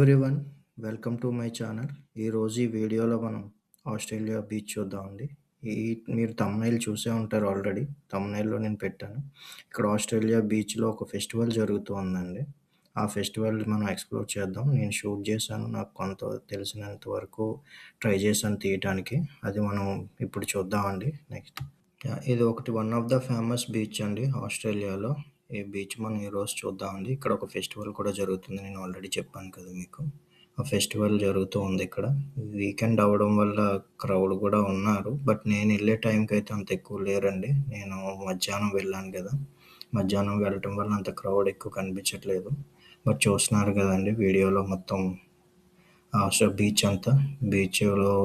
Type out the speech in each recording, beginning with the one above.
Everyone, welcome to my channel. ఈరోజు ఈ వీడియోలో మనం ఆస్ట్రేలియా బీచ్ చూద్దామండి. ఈ మీరు థంబ్‌నెయిల్ చూసే ఉంటారు ఆల్రెడీ. థంబ్‌నెయిల్‌లో నేను పెట్టాను. ఇక్కడ ఆస్ట్రేలియా బీచ్‌లో ఒక ఫెస్టివల్ జరుగుతూ ఉందండి. ఆ ఫెస్టివల్ మనం ఎక్స్‌ప్లోర్ చేద్దాం. నేను షూట్ చేశాను. నాకు కొంత తెలిసినంత వరకు ట్రై చేశాను తీయటానికి. అది మనం ఇప్పుడు చూద్దామండి నెక్స్ట్. ఇది ఒకటి one of the famous beach అండి ఆస్ట్రేలియాలో. ఈ బీచ్ మనం ఈరోజు చూద్దామండి. ఇక్కడ ఒక ఫెస్టివల్ కూడా జరుగుతుంది. నేను ఆల్రెడీ చెప్పాను కదా మీకు. ఆ ఫెస్టివల్ జరుగుతూ ఉంది ఇక్కడ. వీకెండ్ అవ్వడం వల్ల క్రౌడ్ కూడా ఉన్నారు. బట్ నేను వెళ్ళే టైంకి అయితే అంత ఎక్కువ లేరండి. నేను మధ్యాహ్నం వెళ్ళాను కదా. మధ్యాహ్నం వెళ్ళటం వల్ల అంత క్రౌడ్ ఎక్కువ కనిపించట్లేదు. బట్ చూస్తున్నారు కదండి వీడియోలో మొత్తం బీచ్ అంతా. బీచ్‌లో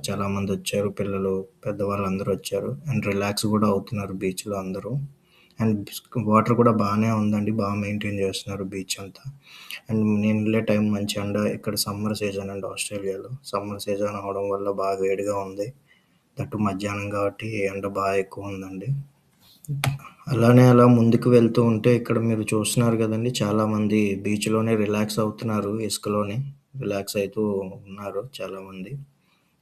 చాలామంది వచ్చారు. పిల్లలు, పెద్దవాళ్ళు అందరూ వచ్చారు. అండ్ రిలాక్స్ కూడా అవుతున్నారు బీచ్‌లో అందరూ. అండ్ వాటర్ కూడా బాగానే ఉందండి. బాగా మెయింటైన్ చేస్తున్నారు బీచ్ అంతా. అండ్ నేను వెళ్ళే టైం మంచి ఎండ. ఇక్కడ సమ్మర్ సీజన్ అండి ఆస్ట్రేలియాలో. సమ్మర్ సీజన్ అవడం వల్ల బాగా వేడిగా ఉంది. దట్టు మధ్యాహ్నం కాబట్టి ఎండ బాగా ఎక్కువ ఉందండి. అలానే అలా ముందుకు వెళ్తూ ఉంటే ఇక్కడ మీరు చూస్తున్నారు కదండి, చాలామంది బీచ్‌లోనే రిలాక్స్ అవుతున్నారు. ఇసుకలోనే రిలాక్స్ అవుతూ ఉన్నారు చాలామంది.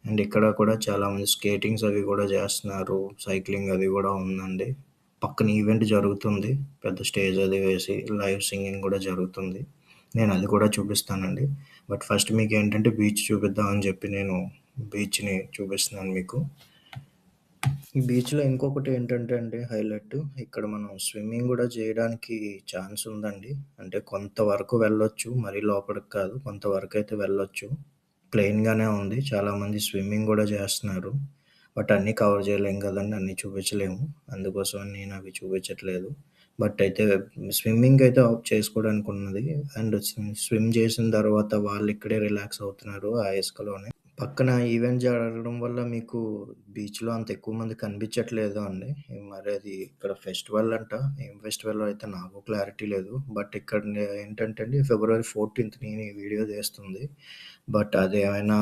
అండ్ ఇక్కడ కూడా చాలామంది స్కేటింగ్స్ అవి కూడా చేస్తున్నారు. సైక్లింగ్ అది కూడా ఉందండి. పక్కన ఈవెంట్ జరుగుతుంది. పెద్ద స్టేజ్ అది వేసి లైవ్ సింగింగ్ కూడా జరుగుతుంది. నేను అది కూడా చూపిస్తానండి. బట్ ఫస్ట్ మీకు ఏంటంటే బీచ్ చూపిద్దామని చెప్పి నేను బీచ్‌ని చూపిస్తున్నాను మీకు. ఈ బీచ్‌లో ఇంకొకటి ఏంటంటే అండి హైలైట్, ఇక్కడ మనం స్విమ్మింగ్ కూడా చేయడానికి ఛాన్స్ ఉందండి. అంటే కొంతవరకు వెళ్ళొచ్చు. మరీ లోపలికి కాదు. కొంతవరకు అయితే వెళ్ళొచ్చు. ప్లెయిన్‌గానే ఉంది. చాలామంది స్విమ్మింగ్ కూడా చేస్తున్నారు. బట్ అన్నీ కవర్ చేయలేం కదండీ. అన్నీ చూపించలేము. అందుకోసమని నేను అవి చూపించట్లేదు. బట్ అయితే స్విమ్మింగ్ అయితే చేసుకోవడానికి ఉన్నది. అండ్ స్విమ్ చేసిన తర్వాత వాళ్ళు ఇక్కడే రిలాక్స్ అవుతున్నారు ఆ ఇసుకలోనే. పక్కన ఈవెంట్ జరగడం వల్ల మీకు బీచ్‌లో అంత ఎక్కువ మంది కనిపించట్లేదు అండి. మరి అది ఇక్కడ ఫెస్టివల్ అంట. ఏం ఫెస్టివలో అయితే నాకు క్లారిటీ లేదు. బట్ ఇక్కడ ఏంటంటే అండి ఫిబ్రవరి 14థ్ నేను ఈ వీడియో చేస్తుంది. బట్ అదేమైనా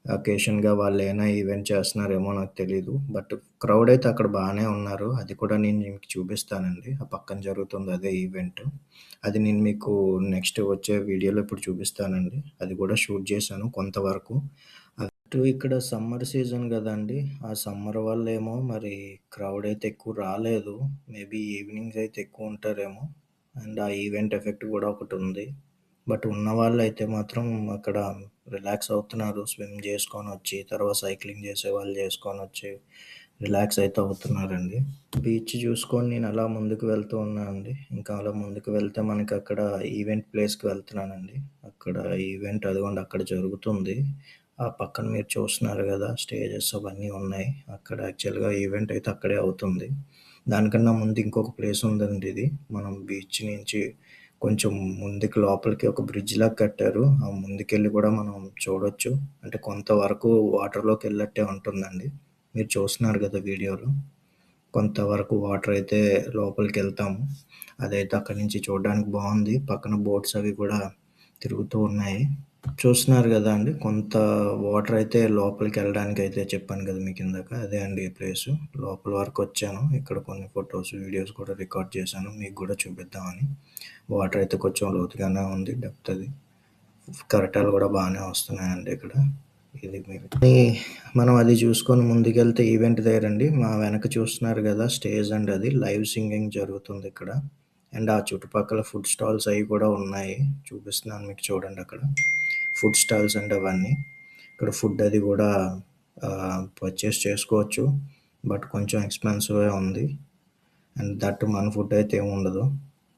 అకేషన్‌గా వాళ్ళేమైనా ఈవెంట్ చేస్తున్నారేమో నాకు తెలీదు. బట్ క్రౌడ్ అయితే అక్కడ బాగానే ఉన్నారు. అది కూడా నేను మీకు చూపిస్తానండి. ఆ పక్కన జరుగుతుంది అదే ఈవెంట్. అది నేను మీకు నెక్స్ట్ వచ్చే వీడియోలో ఇప్పుడు చూపిస్తానండి. అది కూడా షూట్ చేశాను కొంతవరకు. అటు ఇక్కడ సమ్మర్ సీజన్ కదండీ. ఆ సమ్మర్ వల్లేమో మరి క్రౌడ్ అయితే ఎక్కువ రాలేదు. మేబీ ఈవినింగ్స్ అయితే ఎక్కువ ఉంటారేమో. అండ్ ఆ ఈవెంట్ ఎఫెక్ట్ కూడా ఒకటుంది. బట్ ఉన్నవాళ్ళైతే మాత్రం అక్కడ రిలాక్స్ అవుతున్నారు. స్విమ్ చేసుకొనొచ్చి, తర్వాత సైక్లింగ్ చేసేవాళ్ళు చేసుకొనొచ్చి రిలాక్స్ అయితే అవుతున్నారండి. బీచ్ చూసుకొని నేను అలా ముందుకు వెళ్తూ ఉన్నానండి. ఇంకా అలా ముందుకు వెళ్తే మనకి అక్కడ ఈవెంట్ ప్లేస్‌కి వెళ్తున్నానండి. అక్కడ ఈవెంట్ అదిగోండి అక్కడ జరుగుతుంది. ఆ పక్కన మీరు చూస్తున్నారు కదా, స్టేజెస్ అవన్నీ ఉన్నాయి. అక్కడ యాక్చువల్‌గా ఈవెంట్ అయితే అక్కడే అవుతుంది. దానికన్నా ముందు ఇంకొక ప్లేస్ ఉందండి ఇది. మనం బీచ్ నుంచి కొంచెం ముందుకు లోపలికి ఒక బ్రిడ్జ్‌లాగా కట్టారు. ఆ ముందుకెళ్ళి కూడా మనం చూడొచ్చు. అంటే కొంతవరకు వాటర్‌లోకి వెళ్ళినట్టే ఉంటుందండి. మీరు చూస్తున్నారు కదా వీడియోలో. కొంతవరకు వాటర్ అయితే లోపలికెళ్తాము. అదైతే అక్కడి నుంచి చూడడానికి బాగుంది. పక్కన బోట్స్ అవి కూడా తిరుగుతూ ఉన్నాయి. చూస్తున్నారు కదా అండి. కొంత వాటర్ అయితే లోపలికెళ్ళడానికి అయితే చెప్పాను కదా మీకు ఇందాక. అదే అండి ఈ ప్లేసు. లోపల వరకు వచ్చాను. ఇక్కడ కొన్ని ఫొటోస్, వీడియోస్ కూడా రికార్డ్ చేశాను. మీకు కూడా చూపిద్దామని. వాటర్ అయితే కొంచెం లోతుగానే ఉంది. డెప్త్ అది. కెరటాలు కూడా బాగానే వస్తున్నాయండి ఇక్కడ. ఇది మీరు మనం అది చూసుకొని ముందుకెళ్తే ఈవెంట్ దగ్గరండి మా వెనక చూస్తున్నారు కదా స్టేజ్ అండి, అది లైవ్ సింగింగ్ జరుగుతుంది ఇక్కడ. అండ్ ఆ చుట్టుపక్కల ఫుడ్ స్టాల్స్ అవి కూడా ఉన్నాయి. చూపిస్తున్నాను మీకు చూడండి అక్కడ. ఫుడ్ స్టాల్స్ అండి అవన్నీ. ఇక్కడ ఫుడ్ అది కూడా పర్చేస్ చేసుకోవచ్చు. బట్ కొంచెం ఎక్స్పెన్సివే ఉంది. అండ్ దట్ మన ఫుడ్ అయితే ఏమి ఉండదు.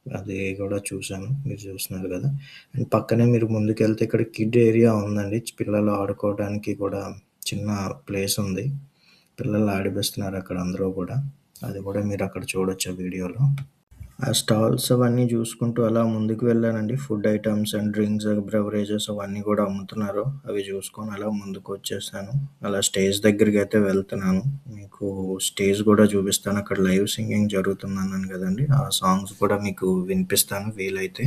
అది కూడా చూశాను. మీరు చూస్తున్నారు కదా. అండ్ పక్కనే మీరు ముందుకెళ్తే ఇక్కడ కిడ్ ఏరియా ఉందండి. పిల్లలు ఆడుకోవడానికి కూడా చిన్న ప్లేస్ ఉంది. పిల్లలు ఆడిపిస్తున్నారు అక్కడ అందరూ కూడా. అది కూడా మీరు అక్కడ చూడొచ్చు ఆ వీడియోలో. ఆ స్టాల్స్ అవన్నీ చూసుకుంటూ అలా ముందుకు వెళ్ళానండి. Food items and drinks, beverages అవన్నీ కూడా అమ్ముతున్నారు. అవి చూసుకొని అలా ముందుకు వచ్చేసాను. అలా స్టేజ్ దగ్గరికి అయితే వెళ్తున్నాను. మీకు స్టేజ్ కూడా చూపిస్తాను. అక్కడ లైవ్ సింగింగ్ జరుగుతుందన్నాను కదండి. ఆ సాంగ్స్ కూడా మీకు వినిపిస్తాను వీలైతే.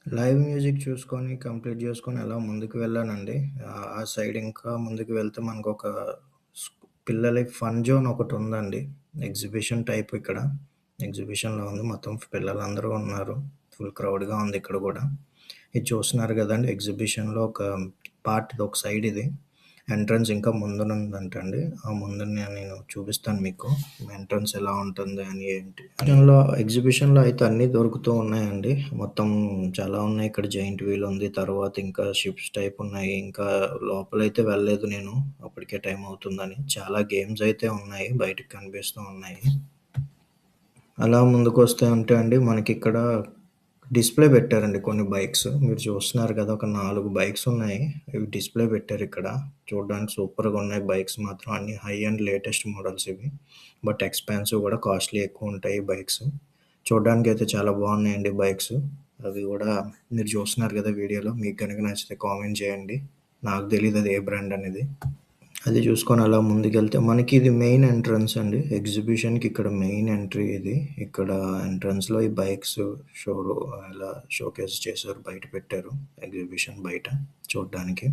లైవ్ మ్యూజిక్ చూసుకొని కంప్లీట్ చేసుకొని అలా ముందుకు వెళ్ళానండి. ఆ సైడ్ ఇంకా ముందుకు వెళ్తే మనకొక పిల్లల ఫన్ జోన్ ఒకటుందండి. ఎగ్జిబిషన్ టైప్ ఇక్కడ. ఎగ్జిబిషన్‌లో ఉంది. మొత్తం పిల్లలందరూ ఉన్నారు. ఫుల్ క్రౌడ్‌గా ఉంది ఇక్కడ గూడా. ఇది చూస్తున్నారు గదండీ! ఎగ్జిబిషన్‌లో ఒక పార్ట్ ఒక సైడ్ ఇది. ఎంట్రన్స్ ఇంకా ముందునుందంటండి. ఆ ముందున నేను చూపిస్తాను మీకు. ఎంట్రన్స్ ఎలా ఉంటుంది అని ఏంటి. ఎగ్జిబిషన్‌లో అయితే అన్నీ దొరుకుతూ ఉన్నాయండి. మొత్తం చాలా ఉన్నాయి. ఇక్కడ జెయింట్ వీల్ ఉంది. తర్వాత ఇంకా షిప్స్ టైప్ ఉన్నాయి. ఇంకా లోపలైతే వెళ్ళలేదు నేను. అప్పటికే టైం అవుతుందని. చాలా గేమ్స్ అయితే ఉన్నాయి. బయటకి కనిపిస్తూ ఉన్నాయి. అలా ముందుకొస్తే ఉంటే అండి మనకిక్కడ డిస్‌ప్లే పెట్టారండి కొన్ని బైక్స్. మీరు చూస్తున్నారు కదా! ఒక 4 బైక్స్ ఉన్నాయి. ఇవి డిస్‌ప్లే పెట్టారిక్కడ. చూడడానికి సూపర్‌గా ఉన్నాయి బైక్స్ మాత్రం. అన్నీ హై అండ్ లేటెస్ట్ మోడల్స్ ఇవి. బట్ ఎక్స్‌పెన్సివ్ గూడా కాస్ట్‌లీ ఎక్కువుంటాయి ఈ బైక్స్. చూడ్డానికైతే చాలా బాగున్నాయండి బైక్స్. అవి గూడా మీరు చూస్తున్నారు గదా వీడియోలో. మీకు గనుక నచ్చితే కామెంట్ చేయండి. నాకు తెలీదు అది ఏ బ్రాండ్ అనేది. అది చూసుకొని అలా ముందుకెళ్తే మనకి ఇది మెయిన్ ఎంట్రన్స్ అండి. ఎగ్జిబిషన్‌కి ఇక్కడ మెయిన్ ఎంట్రీ ఇది. ఇక్కడ ఎంట్రన్స్‌లో ఈ బైక్స్ ఇలా షోకేస్ చేశారు. బయట పెట్టారు. ఎగ్జిబిషన్ బయట చూడ్డానికి.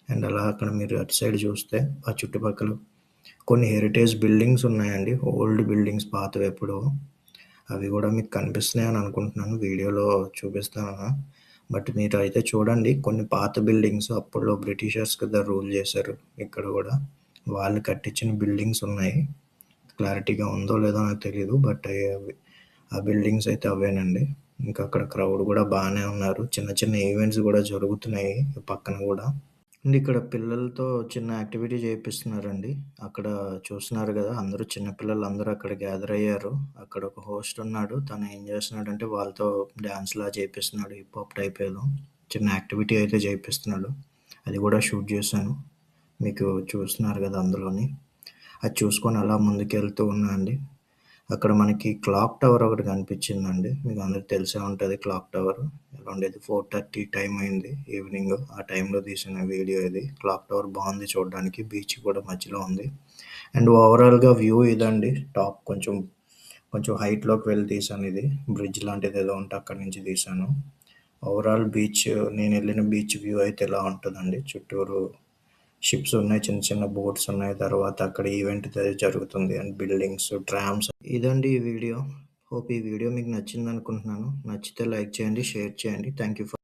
అండ్ అలా అక్కడ మీరు అటు సైడ్ చూస్తే ఆ చుట్టుపక్కల కొన్ని హెరిటేజ్ బిల్డింగ్స్ ఉన్నాయండి. ఓల్డ్ బిల్డింగ్స్ పాతవెప్పుడో. అవి గూడా మీకు కనిపిస్తున్నాయని అనుకుంటున్నాను. వీడియోలో చూపిస్తాను. బట్ మీరైతే చూడండి కొన్ని పాత బిల్డింగ్స్ అప్పట్లో బ్రిటిషర్స్ కదా రూల్ చేశారు ఇక్కడ గూడా. వాళ్ళు కట్టించిన బిల్డింగ్స్ ఉన్నాయి. క్లారిటీగా ఉందో లేదో నాకు తెలీదు. బట్ ఆ బిల్డింగ్స్ అయితే అవేనండి. ఇంకా అక్కడ క్రౌడ్ గూడా బానే ఉన్నారు. చిన్న చిన్న ఈవెంట్స్ గూడా జరుగుతున్నాయి పక్కన గూడా. అండ్ ఇక్కడ పిల్లలతో చిన్న యాక్టివిటీ చేపిస్తున్నారండి. అక్కడ చూస్తున్నారు గదా! అందరూ చిన్న పిల్లలందరూ అక్కడ గ్యాదర్ అయ్యారు. అక్కడ ఒక హోస్ట్ ఉన్నాడు. తను ఏం చేస్తున్నాడంటే వాళ్ళతో డాన్స్‌లా చేపిస్తున్నాడు. హిప్ హాప్ టైప్ ఏదో. చిన్న యాక్టివిటీ అయితే చేపిస్తున్నాడు. అది గూడా షూట్ చేశాను. మీకు చూస్తున్నారు గదా అందులోని. అది చూసుకొని అలా ముందుకెళ్తూ ఉన్నా అండి. అక్కడ మనకి క్లాక్ టవర్ ఒకటి కనిపించిందండి. మీకు అందరికి తెలిసే ఉంటది క్లాక్ టవర్. అరౌండ్ ఇది 4:30 టైం అయింది ఈవినింగ్. ఆ టైంలో తీసిన వీడియో ఇది. క్లాక్ టవర్ బాగుంది చూడడానికి. బీచ్ కూడా మధ్యలో ఉంది. అండ్ ఓవరాల్‌గా వ్యూ ఇదండి. టాప్ కొంచెం కొంచెం హైట్‌లోకి వెళ్ళి తీశాను ఇది. బ్రిడ్జ్ లాంటిది ఏదో ఉంటే అక్కడి నుంచి తీశాను. ఓవరాల్ బీచ్ నేనెళ్ళిన బీచ్ వ్యూ అయితే ఇలా ఉంటదండి. చుట్టూరు షిప్స్ ఉన్నాయి. చిన్న చిన్న బోట్స్ ఉన్నాయి. తర్వాత అక్కడ ఈవెంట్ జరుగుతుంది. And buildings, trams. ఇదండి ఈ వీడియో. హోప్ ఈ వీడియో మీకు నచ్చిందనుకుంటున్నాను. నచ్చితే లైక్ చేయండి, షేర్ చేయండి. Thank you for